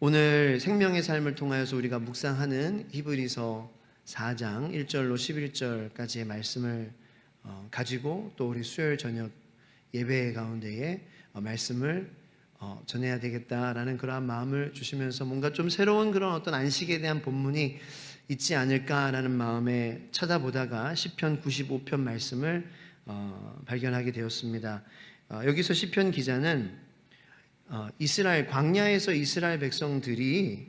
오늘 생명의 삶을 통하여서 우리가 묵상하는 히브리서 4장 1절로 11절까지의 말씀을 가지고 또 우리 수요일 저녁 예배 가운데에 말씀을 전해야 되겠다라는 그러한 마음을 주시면서 뭔가 좀 새로운 그런 어떤 안식에 대한 본문이 있지 않을까라는 마음에 찾아보다가 시편 95편 말씀을 발견하게 되었습니다. 여기서 시편 기자는 이스라엘 광야에서 이스라엘 백성들이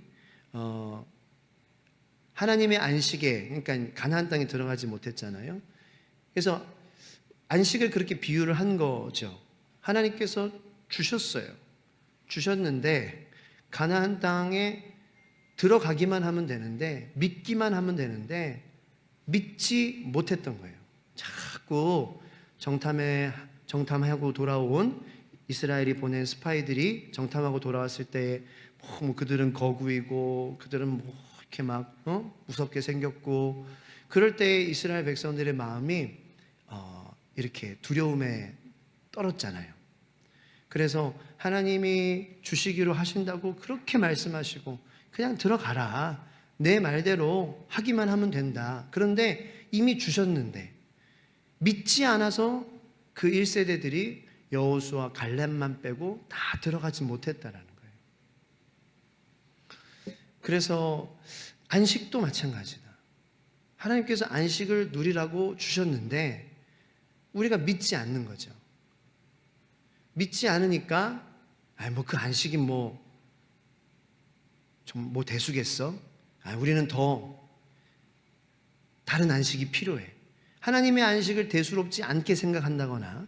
하나님의 안식에, 그러니까 가나안 땅에 들어가지 못했잖아요. 그래서 안식을 그렇게 비유를 한 거죠. 하나님께서 주셨는데 가나안 땅에 들어가기만 하면 되는데, 믿기만 하면 되는데 믿지 못했던 거예요. 자꾸 정탐하고 돌아온 이스라엘이 보낸 스파이들이 정탐하고 돌아왔을 때 뭐 그들은 거구이고 그들은 뭐 이렇게 막 무섭게 생겼고, 그럴 때 이스라엘 백성들의 마음이 이렇게 두려움에 떨었잖아요. 그래서 하나님이 주시기로 하신다고 그렇게 말씀하시고 그냥 들어가라, 내 말대로 하기만 하면 된다. 그런데 이미 주셨는데 믿지 않아서 그 1세대들이 여호수아 갈렙만 빼고 다 들어가지 못했다라는 거예요. 그래서 안식도 마찬가지다. 하나님께서 안식을 누리라고 주셨는데 우리가 믿지 않는 거죠. 믿지 않으니까 그 안식이 뭐 대수겠어? 우리는 더 다른 안식이 필요해. 하나님의 안식을 대수롭지 않게 생각한다거나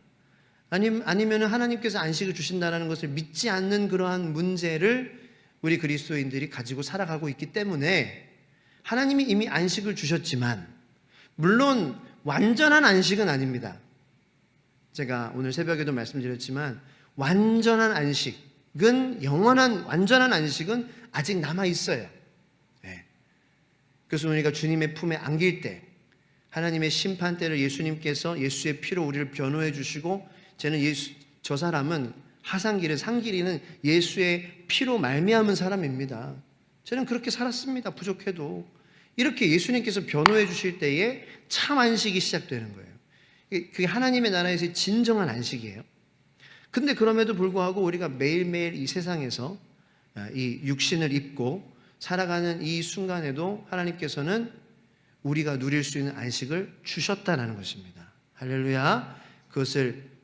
아니면 하나님께서 안식을 주신다는 것을 믿지 않는 그러한 문제를 우리 그리스도인들이 가지고 살아가고 있기 때문에, 하나님이 이미 안식을 주셨지만 물론 완전한 안식은 아닙니다. 제가 오늘 새벽에도 말씀드렸지만 완전한 안식은, 완전한 안식은 아직 남아있어요. 그래서 우리가 주님의 품에 안길 때 하나님의 심판대를 예수님께서 예수의 피로 우리를 변호해 주시고, 저 사람은 상기리는 예수의 피로 말미암은 사람입니다. 저는 그렇게 살았습니다. 부족해도. 이렇게 예수님께서 변호해 주실 때에 참 안식이 시작되는 거예요. 그게 하나님의 나라에서의 진정한 안식이에요. 근데 그럼에도 불구하고 우리가 매일매일 이 세상에서 이 육신을 입고 살아가는 이 순간에도 하나님께서는 우리가 누릴 수 있는 안식을 주셨다는 것입니다. 할렐루야. 그것을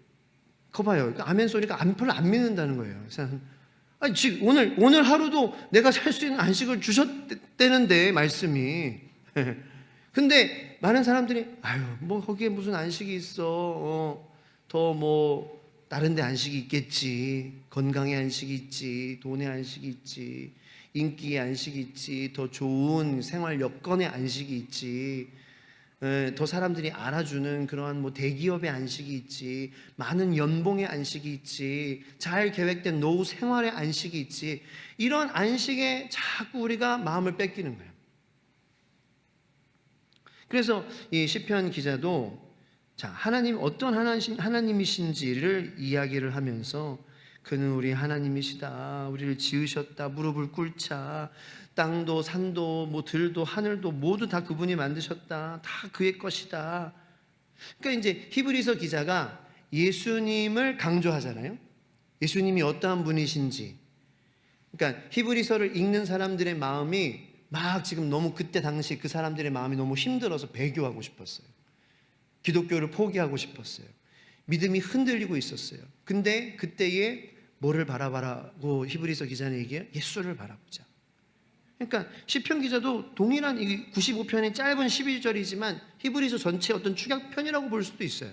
봐요. 아멘 소리가 별로 안 믿는다는 거예요. 지금 오늘 하루도 내가 살 수 있는 안식을 주셨다는데 말씀이. 근데 많은 사람들이 거기에 무슨 안식이 있어? 더 다른 데 안식이 있겠지. 건강의 안식이 있지. 돈의 안식이 있지. 인기의 안식이 있지. 더 좋은 생활 여건의 안식이 있지. 더 사람들이 알아주는 그러한 대기업의 안식이 있지. 많은 연봉의 안식이 있지. 잘 계획된 노후 생활의 안식이 있지. 이런 안식에 자꾸 우리가 마음을 뺏기는 거예요. 그래서 이 시편 기자도 하나님 어떤 하나님이신지를 이야기를 하면서, 그는 우리 하나님이시다. 우리를 지으셨다. 무릎을 꿇자. 땅도 산도 들도 하늘도 모두 다 그분이 만드셨다. 다 그의 것이다. 그러니까 이제 히브리서 기자가 예수님을 강조하잖아요. 예수님이 어떠한 분이신지. 그러니까 히브리서를 읽는 사람들의 마음이 지금 너무 그때 당시 그 사람들의 마음이 너무 힘들어서 배교하고 싶었어요. 기독교를 포기하고 싶었어요. 믿음이 흔들리고 있었어요. 근데 그때에 뭐를 바라보라고 히브리서 기자는 얘기해요? 예수를 바라보자. 그러니까 시편 기자도 동일한 95편의 짧은 11절이지만 히브리서 전체 어떤 축약편이라고 볼 수도 있어요.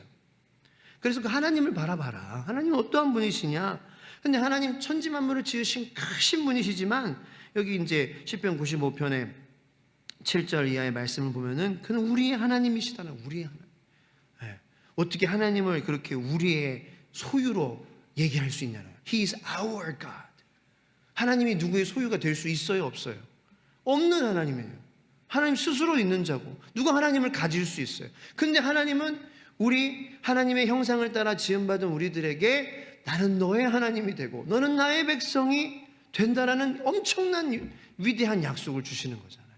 그래서 그 하나님을 바라봐라. 하나님은 어떠한 분이시냐? 근데 하나님 천지 만물을 지으신 크신 분이시지만, 여기 이제 시편 95편의 7절 이하의 말씀을 보면은 그는 우리의 하나님이시다는, 우리의 하나님. 어떻게 하나님을 그렇게 우리의 소유로 얘기할 수 있냐고요. He is our God. 하나님이 누구의 소유가 될 수 있어요, 없어요? 없는 하나님이에요. 하나님 스스로 있는 자고 누가 하나님을 가질 수 있어요. 근데 하나님은 우리 하나님의 형상을 따라 지음받은 우리들에게 나는 너의 하나님이 되고 너는 나의 백성이 된다라는 엄청난 위대한 약속을 주시는 거잖아요.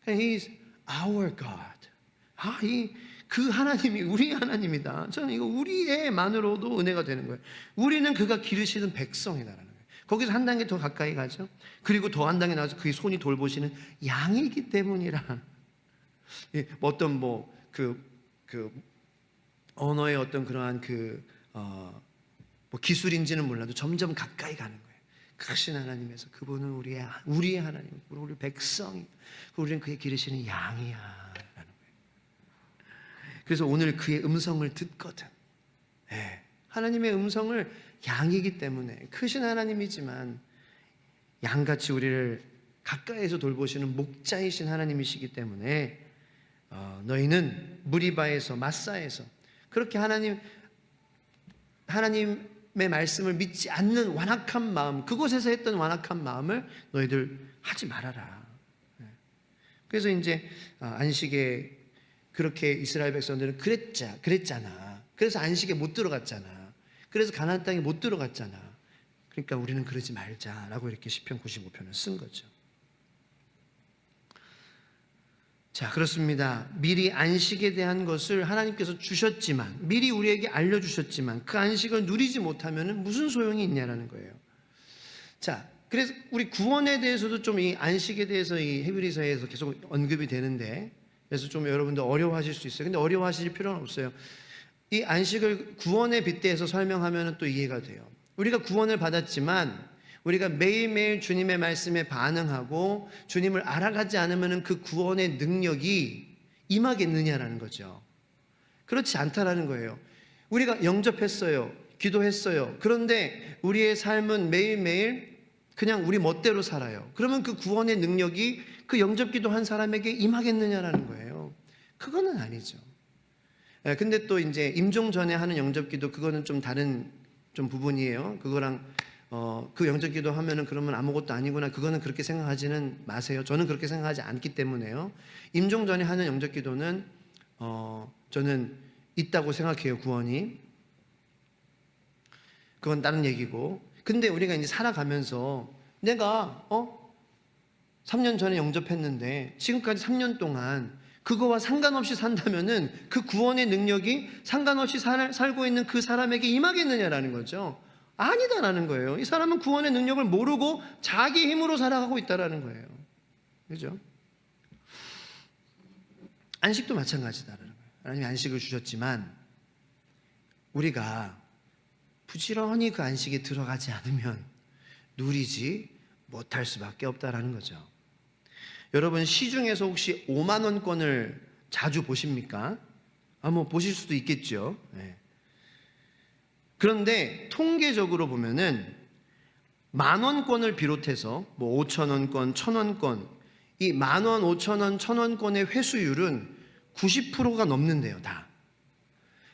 He is our God. 그 하나님이 우리 하나님이다. 저는 이거 우리의만으로도 은혜가 되는 거예요. 우리는 그가 기르시는 백성이다라는 거예요. 거기서 한 단계 더 가까이 가죠. 그리고 더 한 단계 나가서 그의 손이 돌보시는 양이기 때문이라. 어떤 언어의 어떤 그러한 기술인지는 몰라도 점점 가까이 가는 거예요. 크신 하나님에서 그분은 우리의 하나님, 우리 백성이, 우리는 그의 기르시는 양이야. 그래서 오늘 그의 음성을 듣거든. 하나님의 음성을 양이기 때문에 크신 하나님이지만 양같이 우리를 가까이에서 돌보시는 목자이신 하나님이시기 때문에 너희는 무리바에서 마사에서 그렇게 하나님의 말씀을 믿지 않는 완악한 마음, 그곳에서 했던 완악한 마음을 너희들 하지 말아라. 그래서 이제 안식에 그렇게 이스라엘 백성들은 그랬잖아. 그래서 안식에 못 들어갔잖아. 그래서 가나안 땅에 못 들어갔잖아. 그러니까 우리는 그러지 말자라고 이렇게 시편 95편을 쓴 거죠. 자, 그렇습니다. 미리 안식에 대한 것을 하나님께서 주셨지만, 미리 우리에게 알려주셨지만 그 안식을 누리지 못하면 무슨 소용이 있냐라는 거예요. 자, 그래서 우리 구원에 대해서도 좀 이 안식에 대해서 이 히브리서에서 계속 언급이 되는데, 그래서 좀 여러분들 어려워하실 수 있어요. 근데 어려워하실 필요는 없어요. 이 안식을 구원에 빗대서 설명하면 또 이해가 돼요. 우리가 구원을 받았지만 우리가 매일매일 주님의 말씀에 반응하고 주님을 알아가지 않으면 그 구원의 능력이 임하겠느냐라는 거죠. 그렇지 않다라는 거예요. 우리가 영접했어요. 기도했어요. 그런데 우리의 삶은 매일매일 그냥 우리 멋대로 살아요. 그러면 그 구원의 능력이 그 영접기도 한 사람에게 임하겠느냐라는 거예요. 그거는 아니죠. 근데 또 이제 임종 전에 하는 영접기도 그거는 좀 다른 좀 부분이에요. 그거랑 그 영접기도 하면은 그러면 아무것도 아니구나. 그거는 그렇게 생각하지는 마세요. 저는 그렇게 생각하지 않기 때문에요. 임종 전에 하는 영접기도는 저는 있다고 생각해요. 구원이. 그건 다른 얘기고. 근데 우리가 이제 살아가면서 내가 3년 전에 영접했는데 지금까지 3년 동안 그거와 상관없이 산다면은 그 구원의 능력이 상관없이 살고 있는 그 사람에게 임하겠느냐라는 거죠. 아니다라는 거예요. 이 사람은 구원의 능력을 모르고 자기 힘으로 살아가고 있다라는 거예요. 그죠? 안식도 마찬가지다라는 거예요. 하나님이 안식을 주셨지만 우리가 부지런히 그 안식에 들어가지 않으면 누리지 못할 수밖에 없다라는 거죠. 여러분 시중에서 혹시 5만 원권을 자주 보십니까? 뭐 보실 수도 있겠죠. 그런데 통계적으로 보면은 10,000원권을 비롯해서 뭐 5,000원권, 1,000원권, 이 10,000원, 5,000원, 1,000원권의 회수율은 90%가 넘는데요, 다.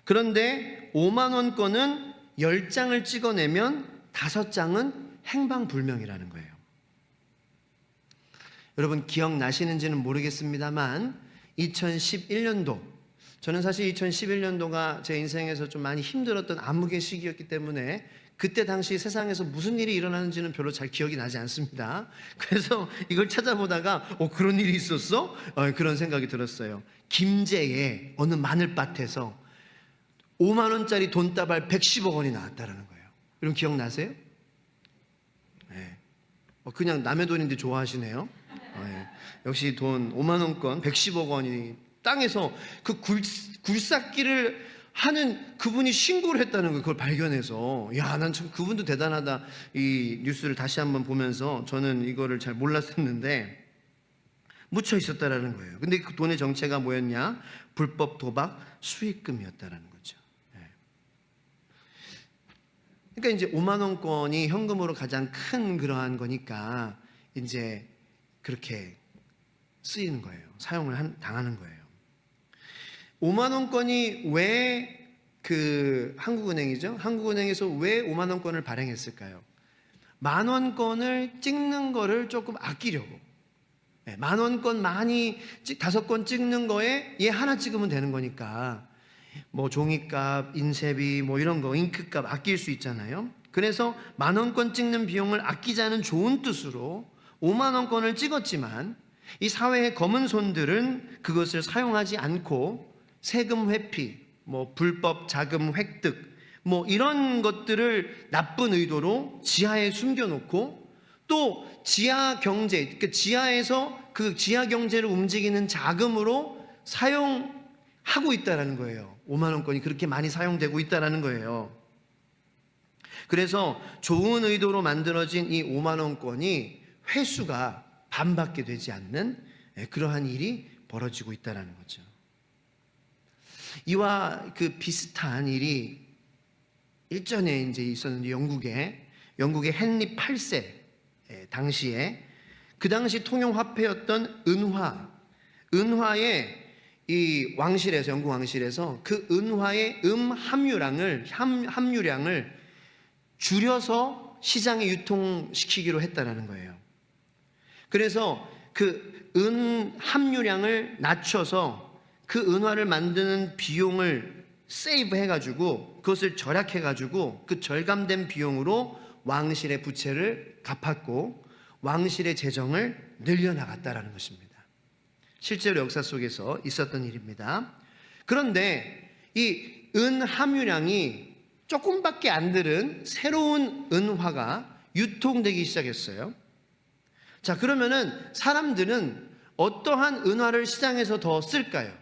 그런데 5만 원권은 10장을 찍어내면 5장은 행방불명이라는 거예요. 여러분 기억나시는지는 모르겠습니다만 2011년도, 저는 사실 2011년도가 제 인생에서 좀 많이 힘들었던 암흑의 시기였기 때문에 그때 당시 세상에서 무슨 일이 일어나는지는 별로 잘 기억이 나지 않습니다. 그래서 이걸 찾아보다가 그런 일이 있었어? 그런 생각이 들었어요. 김제의 어느 마늘밭에서 5만 원짜리 돈다발 110억 원이 나왔다는 거예요. 여러분 기억나세요? 네. 그냥 남의 돈인데 좋아하시네요. 네. 역시 돈 5만 원권 110억 원이 땅에서 그 굴삭기를 하는 그분이 신고를 했다는 거예요. 그걸 발견해서. 야, 난 참 그분도 대단하다. 이 뉴스를 다시 한번 보면서 저는 이거를 잘 몰랐었는데 묻혀 있었다라는 거예요. 근데 그 돈의 정체가 뭐였냐? 불법 도박 수익금이었다라는 거죠. 그러니까 이제 5만 원권이 현금으로 가장 큰 그러한 거니까 이제 그렇게 쓰이는 거예요. 사용을 당하는 거예요. 5만 원권이 왜 한국은행이죠? 한국은행에서 왜 5만 원권을 발행했을까요? 만 원권을 찍는 거를 조금 아끼려고. 만 원권 많이 5건 찍는 거에 얘 하나 찍으면 되는 거니까 뭐 종이값, 인쇄비, 뭐 이런 거, 잉크값 아낄 수 있잖아요. 그래서 10,000원권 찍는 비용을 아끼자는 좋은 뜻으로 50,000원권을 찍었지만 이 사회의 검은 손들은 그것을 사용하지 않고 세금 회피, 뭐 불법 자금 획득, 뭐 이런 것들을 나쁜 의도로 지하에 숨겨놓고 또 지하 경제, 그러니까 지하에서 그 지하 경제를 움직이는 자금으로 사용하고 있다라는 거예요. 50,000원권이 그렇게 많이 사용되고 있다라는 거예요. 그래서 좋은 의도로 만들어진 이 50,000원권이 회수가 반밖에 되지 않는 그러한 일이 벌어지고 있다라는 거죠. 이와 그 비슷한 일이 일전에 이제 있었는데 영국의 헨리 8세 당시에 그 당시 통용 화폐였던 은화의 이 왕실에서 영국 왕실에서 그 은화의 함유량을 줄여서 시장에 유통시키기로 했다라는 거예요. 그래서 그 함유량을 낮춰서 그 은화를 만드는 비용을 세이브 해가지고 그것을 절약해가지고 그 절감된 비용으로 왕실의 부채를 갚았고 왕실의 재정을 늘려나갔다라는 것입니다. 실제로 역사 속에서 있었던 일입니다. 그런데 이 함유량이 조금밖에 안 들은 새로운 은화가 유통되기 시작했어요. 자, 그러면은 사람들은 어떠한 은화를 시장에서 더 쓸까요?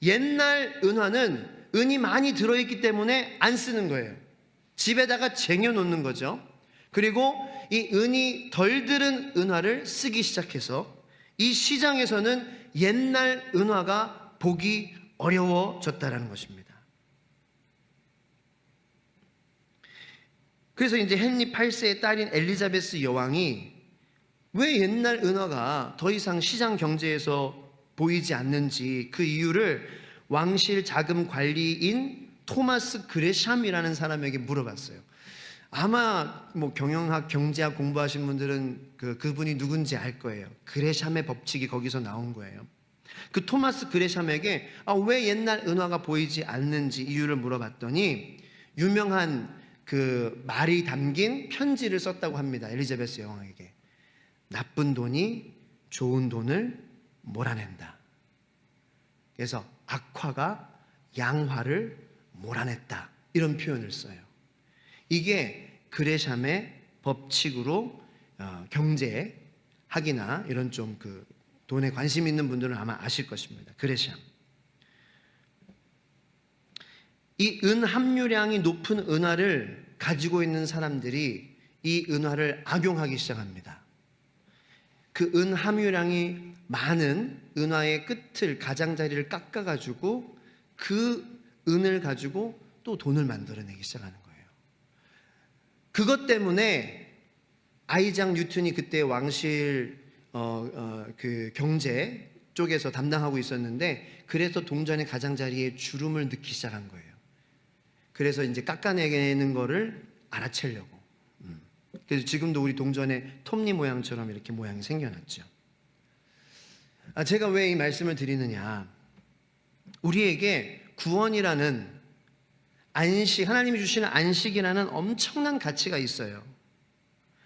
옛날 은화는 은이 많이 들어있기 때문에 안 쓰는 거예요. 집에다가 쟁여놓는 거죠. 그리고 이 은이 덜 들은 은화를 쓰기 시작해서 이 시장에서는 옛날 은화가 보기 어려워졌다라는 것입니다. 그래서 이제 헨리 8세의 딸인 엘리자베스 여왕이 왜 옛날 은화가 더 이상 시장 경제에서 보이지 않는지 그 이유를 왕실 자금 관리인 토마스 그레샴이라는 사람에게 물어봤어요. 아마 뭐 경영학, 경제학 공부하신 분들은 그분이 누군지 알 거예요. 그레샴의 법칙이 거기서 나온 거예요. 그 토마스 그레샴에게 왜 옛날 은화가 보이지 않는지 이유를 물어봤더니 유명한 그 말이 담긴 편지를 썼다고 합니다. 엘리자베스 여왕에게. 나쁜 돈이 좋은 돈을 몰아낸다. 그래서 악화가 양화를 몰아냈다. 이런 표현을 써요. 이게 그레샴의 법칙으로 경제학이나 이런 좀 그 돈에 관심 있는 분들은 아마 아실 것입니다. 그레샴. 이 함유량이 높은 은화를 가지고 있는 사람들이 이 은화를 악용하기 시작합니다. 그 함유량이 많은 은화의 끝을 가장자리를 깎아가지고 그 은을 가지고 또 돈을 만들어내기 시작하는 거예요. 그것 때문에 아이작 뉴턴이 그때 왕실 그 경제 쪽에서 담당하고 있었는데 그래서 동전의 가장자리에 주름을 넣기 시작한 거예요. 그래서 이제 깎아내는 거를 알아채려고. 그래서 지금도 우리 동전의 톱니 모양처럼 이렇게 모양이 생겨났죠. 제가 왜 이 말씀을 드리느냐? 우리에게 구원이라는 안식, 하나님이 주시는 안식이라는 엄청난 가치가 있어요.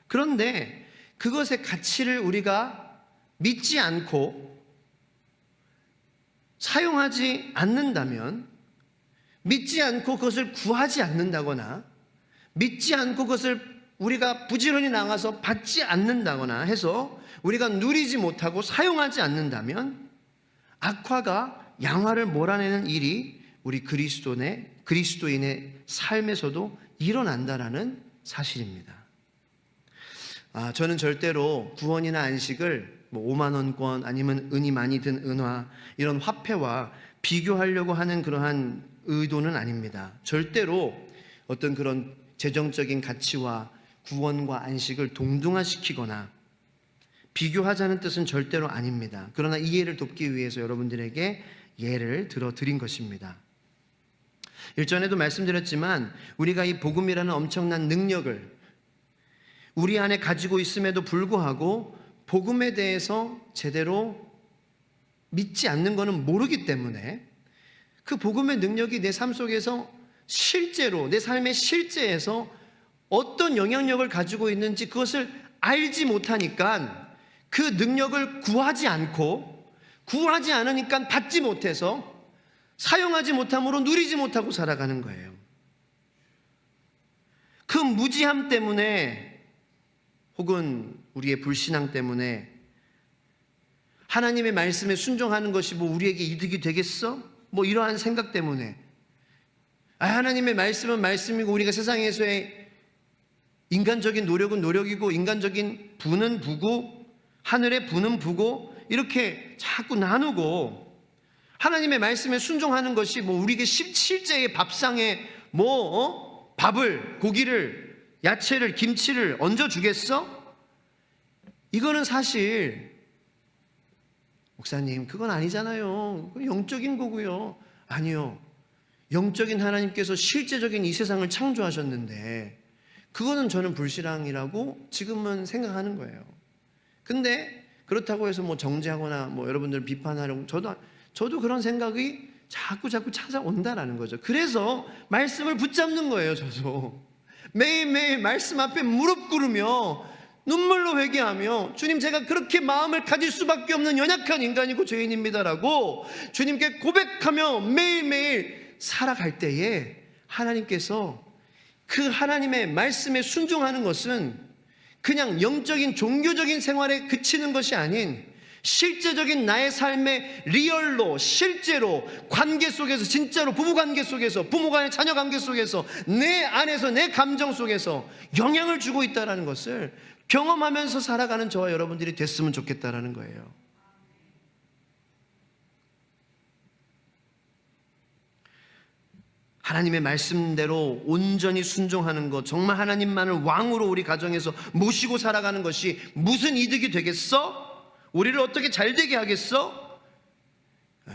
그런데 그것의 가치를 우리가 믿지 않고 사용하지 않는다면, 믿지 않고 그것을 구하지 않는다거나 믿지 않고 그것을 우리가 부지런히 나가서 받지 않는다거나 해서 우리가 누리지 못하고 사용하지 않는다면 악화가 양화를 몰아내는 일이 우리 그리스도인의 삶에서도 일어난다라는 사실입니다. 저는 절대로 구원이나 안식을 50,000원권 아니면 은이 많이 든 은화 이런 화폐와 비교하려고 하는 그러한 의도는 아닙니다. 절대로 어떤 그런 재정적인 가치와 구원과 안식을 동등화시키거나 비교하자는 뜻은 절대로 아닙니다. 그러나 이해를 돕기 위해서 여러분들에게 예를 들어 드린 것입니다. 일전에도 말씀드렸지만 우리가 이 복음이라는 엄청난 능력을 우리 안에 가지고 있음에도 불구하고 복음에 대해서 제대로 믿지 않는 것은 모르기 때문에 그 복음의 능력이 내 삶 속에서 실제로 내 삶의 실제에서 어떤 영향력을 가지고 있는지 그것을 알지 못하니까 그 능력을 구하지 않으니까 받지 못해서 사용하지 못함으로 누리지 못하고 살아가는 거예요. 그 무지함 때문에 혹은 우리의 불신앙 때문에 하나님의 말씀에 순종하는 것이 뭐 우리에게 이득이 되겠어? 뭐 이러한 생각 때문에 하나님의 말씀은 말씀이고 우리가 세상에서의 인간적인 노력은 노력이고 인간적인 부는 부고 하늘의 부는 부고 이렇게 자꾸 나누고 하나님의 말씀에 순종하는 것이 뭐 우리에게 실제의 밥상에 밥을 고기를 야채를 김치를 얹어 주겠어? 이거는 사실 목사님 그건 아니잖아요. 그건 영적인 거고요. 아니요. 영적인 하나님께서 실제적인 이 세상을 창조하셨는데 그거는 저는 불신앙이라고 지금은 생각하는 거예요. 근데 그렇다고 해서 뭐 정죄하거나 뭐 여러분들 비판하려고 저도 그런 생각이 자꾸 찾아온다라는 거죠. 그래서 말씀을 붙잡는 거예요. 저도 매일매일 말씀 앞에 무릎 꿇으며 눈물로 회개하며 주님 제가 그렇게 마음을 가질 수밖에 없는 연약한 인간이고 죄인입니다라고 주님께 고백하며 매일매일 살아갈 때에 하나님께서 그 하나님의 말씀에 순종하는 것은 그냥 영적인 종교적인 생활에 그치는 것이 아닌 실제적인 나의 삶의 리얼로 실제로 관계 속에서 진짜로 부부관계 속에서 부모간의 자녀관계 속에서 내 안에서 내 감정 속에서 영향을 주고 있다는 것을 경험하면서 살아가는 저와 여러분들이 됐으면 좋겠다라는 거예요. 하나님의 말씀대로 온전히 순종하는 것, 정말 하나님만을 왕으로 우리 가정에서 모시고 살아가는 것이 무슨 이득이 되겠어? 우리를 어떻게 잘 되게 하겠어?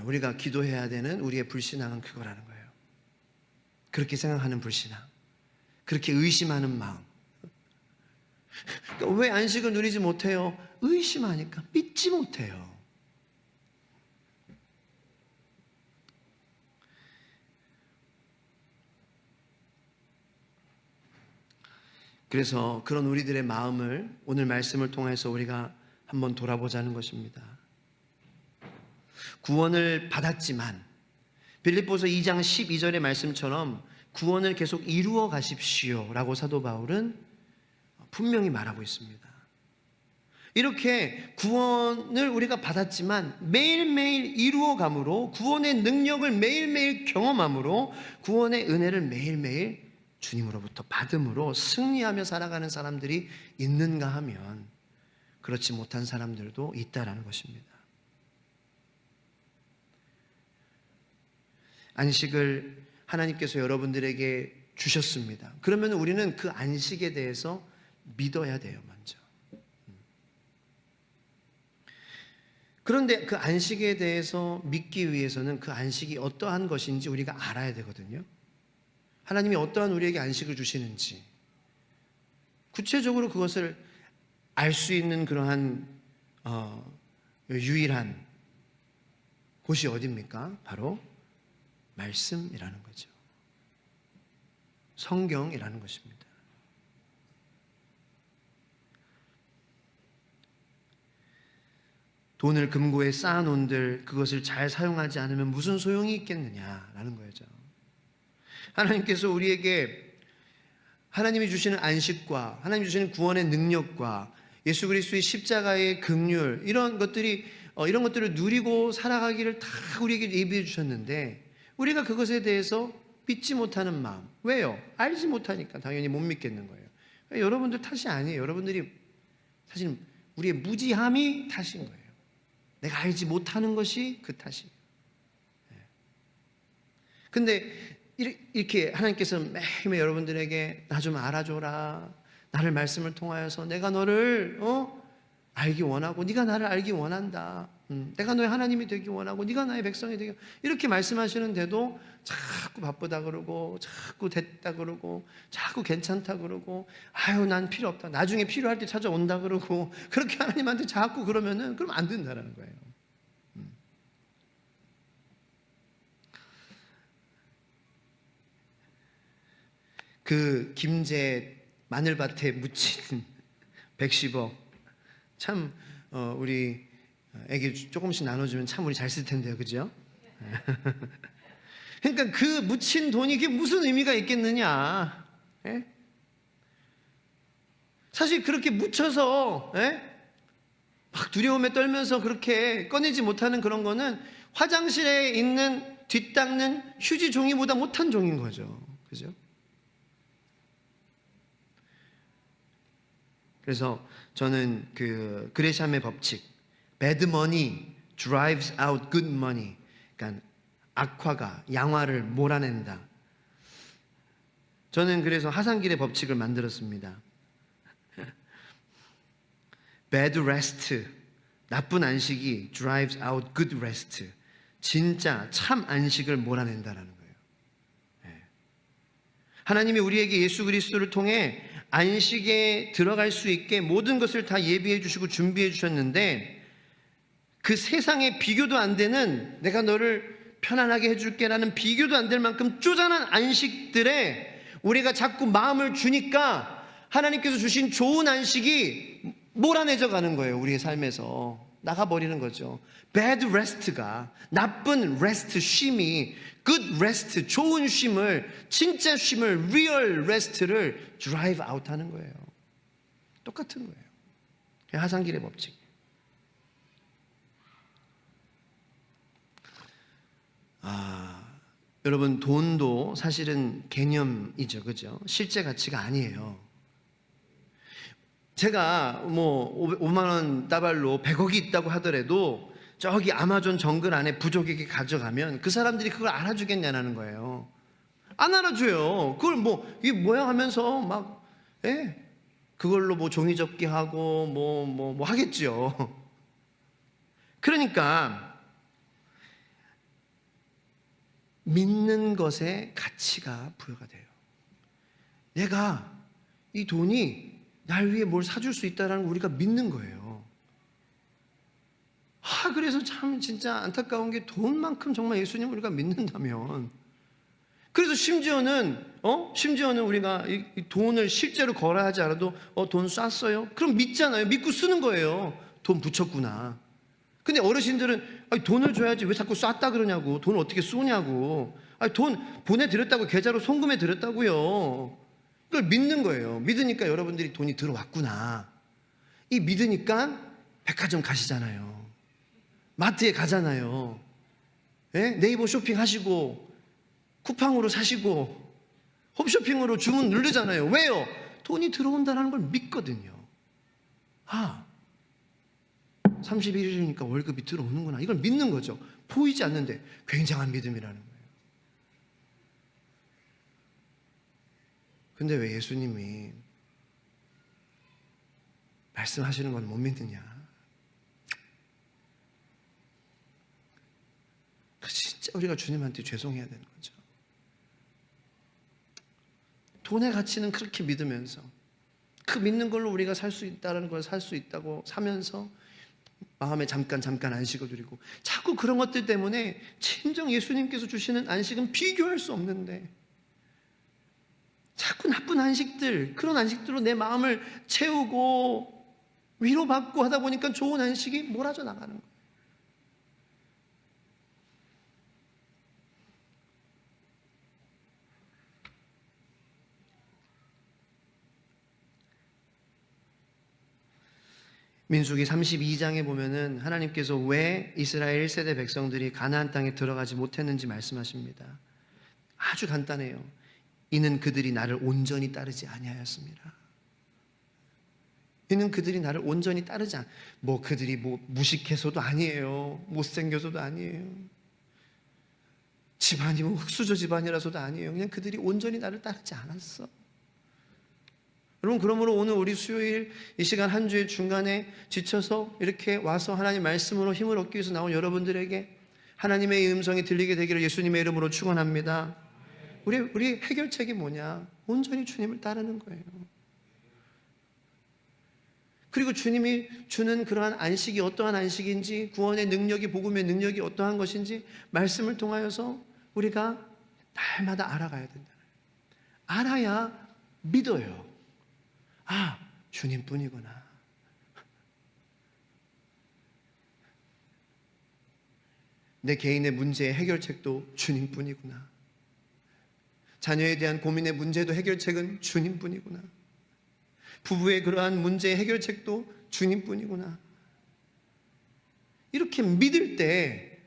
우리가 기도해야 되는 우리의 불신앙은 그거라는 거예요. 그렇게 생각하는 불신앙, 그렇게 의심하는 마음. 그러니까 왜 안식을 누리지 못해요? 의심하니까 믿지 못해요. 그래서 그런 우리들의 마음을 오늘 말씀을 통해서 우리가 한번 돌아보자는 것입니다. 구원을 받았지만 빌립보서 2장 12절의 말씀처럼 구원을 계속 이루어 가십시오 라고 사도 바울은 분명히 말하고 있습니다. 이렇게 구원을 우리가 받았지만 매일매일 이루어감으로 구원의 능력을 매일매일 경험함으로 구원의 은혜를 매일매일 주님으로부터 받음으로 승리하며 살아가는 사람들이 있는가 하면 그렇지 못한 사람들도 있다라는 것입니다. 안식을 하나님께서 여러분들에게 주셨습니다. 그러면 우리는 그 안식에 대해서 믿어야 돼요, 먼저. 그런데 그 안식에 대해서 믿기 위해서는 그 안식이 어떠한 것인지 우리가 알아야 되거든요. 하나님이 어떠한 우리에게 안식을 주시는지 구체적으로 그것을 알 수 있는 그러한 유일한 곳이 어디입니까? 바로 말씀이라는 거죠. 성경이라는 것입니다. 돈을 금고에 쌓아놓은들 그것을 잘 사용하지 않으면 무슨 소용이 있겠느냐라는 거죠. 하나님께서 우리에게 하나님이 주시는 안식과 하나님이 주시는 구원의 능력과 예수 그리스도의 십자가의 긍휼 이런 것들을 누리고 살아가기를 다 우리에게 예비해 주셨는데 우리가 그것에 대해서 믿지 못하는 마음. 왜요? 알지 못하니까 당연히 못 믿겠는 거예요. 여러분들 탓이 아니에요. 여러분들이 사실 우리의 무지함이 탓인 거예요. 내가 알지 못하는 것이 그 탓이에요. 근데 이렇게 하나님께서 매일매일 여러분들에게 나 좀 알아줘라. 나를 말씀을 통하여서 내가 너를 알기 원하고 네가 나를 알기 원한다. 내가 너의 하나님이 되기 원하고 네가 나의 백성이 되기 이렇게 말씀하시는데도 자꾸 바쁘다 그러고 자꾸 됐다 그러고 자꾸 괜찮다 그러고 아유 난 필요 없다. 나중에 필요할 때 찾아온다 그러고 그렇게 하나님한테 자꾸 그러면 안 된다라는 거예요. 그 김제 마늘밭에 묻힌 110억 참 우리 애기 조금씩 나눠주면 참 우리 잘 쓸 텐데요, 그죠? 그러니까 그 묻힌 돈이 그게 무슨 의미가 있겠느냐? 예? 사실 그렇게 묻혀서 막 두려움에 떨면서 그렇게 꺼내지 못하는 그런 거는 화장실에 있는 뒷닦는 휴지 종이보다 못한 종인 거죠, 그죠? 그래서 저는 그 그레샴의 법칙, bad money drives out good money, 그러니까 악화가 양화를 몰아낸다. 저는 그래서 하산길의 법칙을 만들었습니다. bad rest, 나쁜 안식이 drives out good rest, 진짜 참 안식을 몰아낸다라는 거예요. 하나님이 우리에게 예수 그리스도를 통해 안식에 들어갈 수 있게 모든 것을 다 예비해 주시고 준비해 주셨는데, 그 세상에 비교도 안 되는, 내가 너를 편안하게 해줄게 라는 비교도 안 될 만큼 쪼잔한 안식들에 우리가 자꾸 마음을 주니까 하나님께서 주신 좋은 안식이 몰아내져 가는 거예요. 우리의 삶에서 나가버리는 거죠. bad rest가, 나쁜 rest, 쉼이 good rest, 좋은 쉼을, 진짜 쉼을, real rest를 drive out 하는 거예요. 똑같은 거예요. 하산길의 법칙. 여러분, 돈도 사실은 개념이죠, 그죠? 실제 가치가 아니에요. 제가 뭐 5만 원 따발로 100억이 있다고 하더라도 저기 아마존 정글 안에 부족에게 가져가면 그 사람들이 그걸 알아주겠냐는 거예요. 안 알아줘요. 그걸 뭐 이게 뭐야 하면서 막 그걸로 뭐 종이접기 하고 뭐 하겠죠. 그러니까 믿는 것에 가치가 부여가 돼요. 내가 이 돈이 날 위해 뭘 사줄 수 있다는 걸 우리가 믿는 거예요. 그래서 참 진짜 안타까운 게 돈만큼 정말 예수님을 우리가 믿는다면, 그래서 심지어는 우리가 이 돈을 실제로 걸어야 하지 않아도 돈 쐈어요? 그럼 믿잖아요. 믿고 쓰는 거예요. 돈 붙였구나. 근데 어르신들은 돈을 줘야지 왜 자꾸 쐈다 그러냐고, 돈을 어떻게 쏘냐고, 돈 보내드렸다고, 계좌로 송금해 드렸다고요. 그걸 믿는 거예요. 믿으니까 여러분들이 돈이 들어왔구나. 이 믿으니까 백화점 가시잖아요. 마트에 가잖아요. 네이버 쇼핑하시고 쿠팡으로 사시고 홈쇼핑으로 주문 누르잖아요. 왜요? 돈이 들어온다는 걸 믿거든요. 31일이니까 월급이 들어오는구나. 이걸 믿는 거죠. 보이지 않는데 굉장한 믿음이라는 거예요. 근데 왜 예수님이 말씀하시는 건 못 믿느냐? 진짜 우리가 주님한테 죄송해야 되는 거죠. 돈의 가치는 그렇게 믿으면서, 그 믿는 걸로 우리가 살 수 있다는 걸 살 수 있다고 사면서 마음에 잠깐 안식을 누리고, 자꾸 그런 것들 때문에 진정 예수님께서 주시는 안식은 비교할 수 없는데 자꾸 나쁜 안식들, 그런 안식들로 내 마음을 채우고 위로받고 하다 보니까 좋은 안식이 몰아져 나가는 거예요. 민수기 32장에 보면은 하나님께서 왜 이스라엘 1세대 백성들이 가나안 땅에 들어가지 못했는지 말씀하십니다. 아주 간단해요. 이는 그들이 나를 온전히 따르지 아니하였습니다. 이는 그들이 나를 온전히 따르지 그들이 무식해서도 아니에요. 못생겨서도 아니에요. 집안이 흙수저 집안이라서도 아니에요. 그냥 그들이 온전히 나를 따르지 않았어. 여러분, 그러므로 오늘 우리 수요일 이 시간 한 주의 중간에 지쳐서 이렇게 와서 하나님 말씀으로 힘을 얻기 위해서 나온 여러분들에게 하나님의 음성이 들리게 되기를 예수님의 이름으로 축원합니다. 우리 해결책이 뭐냐? 온전히 주님을 따르는 거예요. 그리고 주님이 주는 그러한 안식이 어떠한 안식인지, 구원의 능력이, 복음의 능력이 어떠한 것인지 말씀을 통하여서 우리가 날마다 알아가야 된다. 알아야 믿어요. 아, 주님뿐이구나. 내 개인의 문제의 해결책도 주님뿐이구나. 자녀에 대한 고민의 문제도 해결책은 주님뿐이구나. 부부의 그러한 문제의 해결책도 주님뿐이구나. 이렇게 믿을 때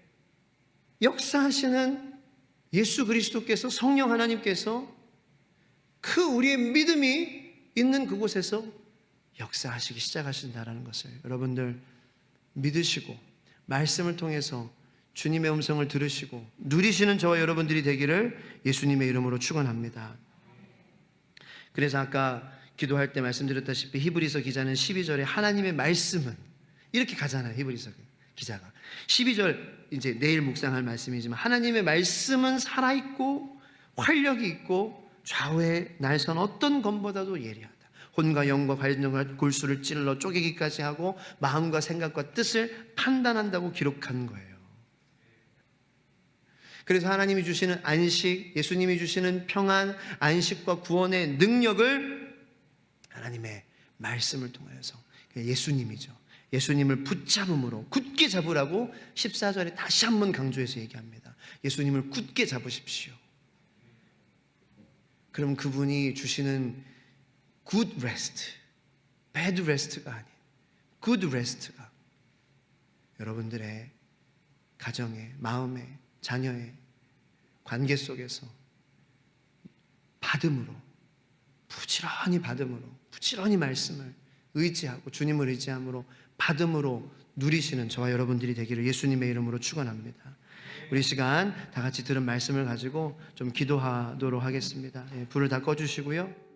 역사하시는 예수 그리스도께서, 성령 하나님께서 그 우리의 믿음이 있는 그곳에서 역사하시기 시작하신다는 것을 여러분들 믿으시고 말씀을 통해서 주님의 음성을 들으시고 누리시는 저와 여러분들이 되기를 예수님의 이름으로 축원합니다. 그래서 아까 기도할 때 말씀드렸다시피 히브리서 기자는 12절에 하나님의 말씀은 이렇게 가잖아요. 히브리서 기자가 12절 이제 내일 묵상할 말씀이지만 하나님의 말씀은 살아있고 활력이 있고 좌우의 날선 어떤 검보다도 예리하다. 혼과 영과 관련과 골수를 찔러 쪼개기까지 하고 마음과 생각과 뜻을 판단한다고 기록한 거예요. 그래서 하나님이 주시는 안식, 예수님이 주시는 평안, 안식과 구원의 능력을 하나님의 말씀을 통하여서 예수님이죠. 예수님을 붙잡음으로 굳게 잡으라고 14절에 다시 한번 강조해서 얘기합니다. 예수님을 굳게 잡으십시오. 그럼 그분이 주시는 good rest, bad rest가 아닌 good rest가 여러분들의 가정에, 마음에, 자녀의 관계 속에서 받음으로, 부지런히 받음으로, 부지런히 말씀을 의지하고 주님을 의지함으로 받음으로 누리시는 저와 여러분들이 되기를 예수님의 이름으로 축원합니다. 우리 시간 다 같이 들은 말씀을 가지고 좀 기도하도록 하겠습니다. 불을 다 꺼주시고요.